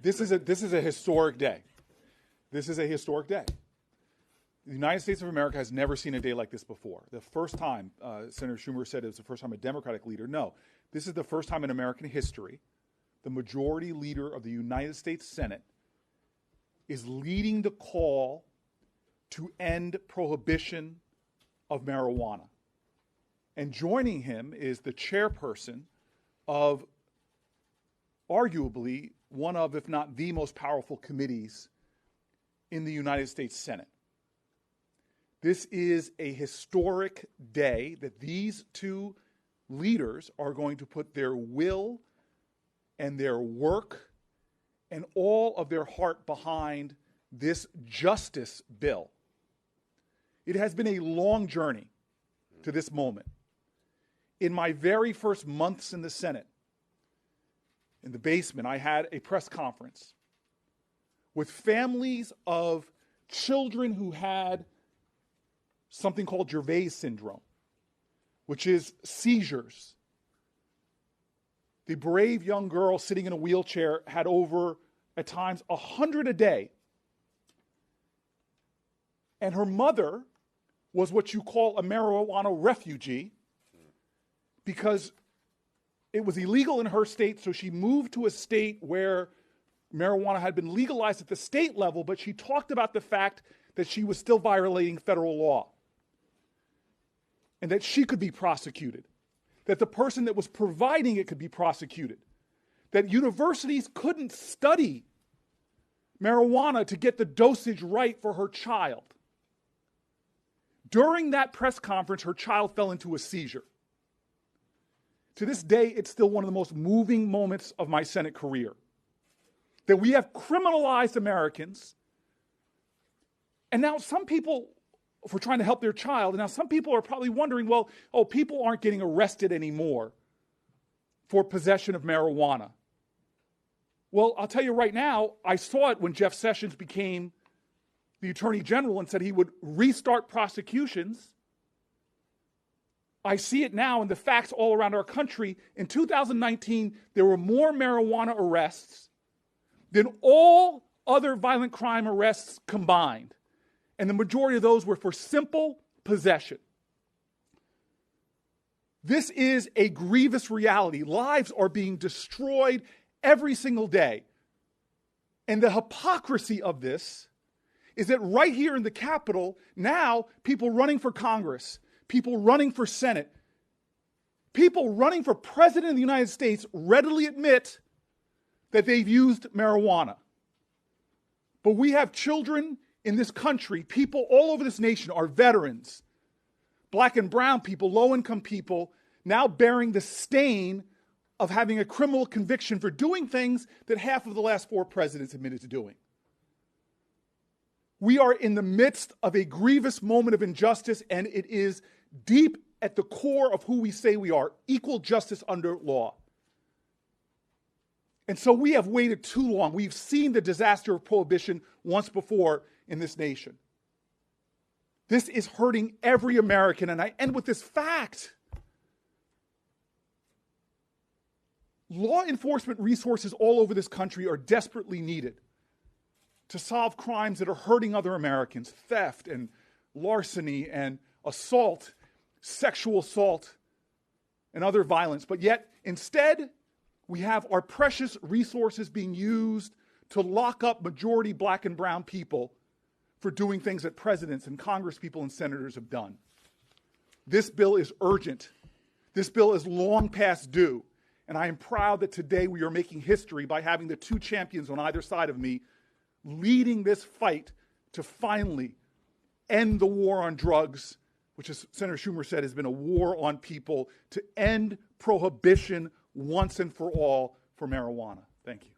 This is a historic day. This is a historic day. The United States of America has never seen a day like this before. The first time, Senator Schumer said it was the first time a Democratic leader. No, this is the first time in American history the majority leader of the United States Senate is leading the call to end prohibition of marijuana. And joining him is the chairperson of arguably one of, if not the most powerful committees in the United States Senate. This is a historic day that these two leaders are going to put their will and their work and all of their heart behind this justice bill. It has been a long journey to this moment. In my very first months in the Senate, in the basement, I had a press conference with families of children who had something called Gervais syndrome, which is seizures. The brave young girl sitting in a wheelchair had over, at times, 100 a day. And her mother was what you call a marijuana refugee because it was illegal in her state, so she moved to a state where marijuana had been legalized at the state level, but she talked about the fact that she was still violating federal law and that she could be prosecuted, that the person that was providing it could be prosecuted, that universities couldn't study marijuana to get the dosage right for her child. During that press conference, her child fell into a seizure. To this day, it's still one of the most moving moments of my Senate career. That we have criminalized Americans, and now some people, for trying to help their child, and now some people are probably wondering, well, people aren't getting arrested anymore for possession of marijuana. Well, I'll tell you right now, I saw it when Jeff Sessions became the Attorney General and said he would restart prosecutions. I see it now in the facts all around our country. In 2019, there were more marijuana arrests than all other violent crime arrests combined. And the majority of those were for simple possession. This is a grievous reality. Lives are being destroyed every single day. And the hypocrisy of this is that right here in the Capitol, now people running for Congress, people running for Senate, people running for President of the United States readily admit that they've used marijuana. But we have children in this country, people all over this nation, our veterans, black and brown people, low-income people, now bearing the stain of having a criminal conviction for doing things that half of the last 4 presidents admitted to doing. We are in the midst of a grievous moment of injustice, and it is deep at the core of who we say we are, equal justice under law. And so we have waited too long. We've seen the disaster of prohibition once before in this nation. This is hurting every American, and I end with this fact. Law enforcement resources all over this country are desperately needed to solve crimes that are hurting other Americans, theft and larceny and assault, sexual assault, and other violence. But yet, instead, we have our precious resources being used to lock up majority black and brown people for doing things that presidents and congresspeople and senators have done. This bill is urgent. This bill is long past due. And I am proud that today we are making history by having the two champions on either side of me leading this fight to finally end the war on drugs, which, as Senator Schumer said, has been a war on people, to end prohibition once and for all for marijuana. Thank you.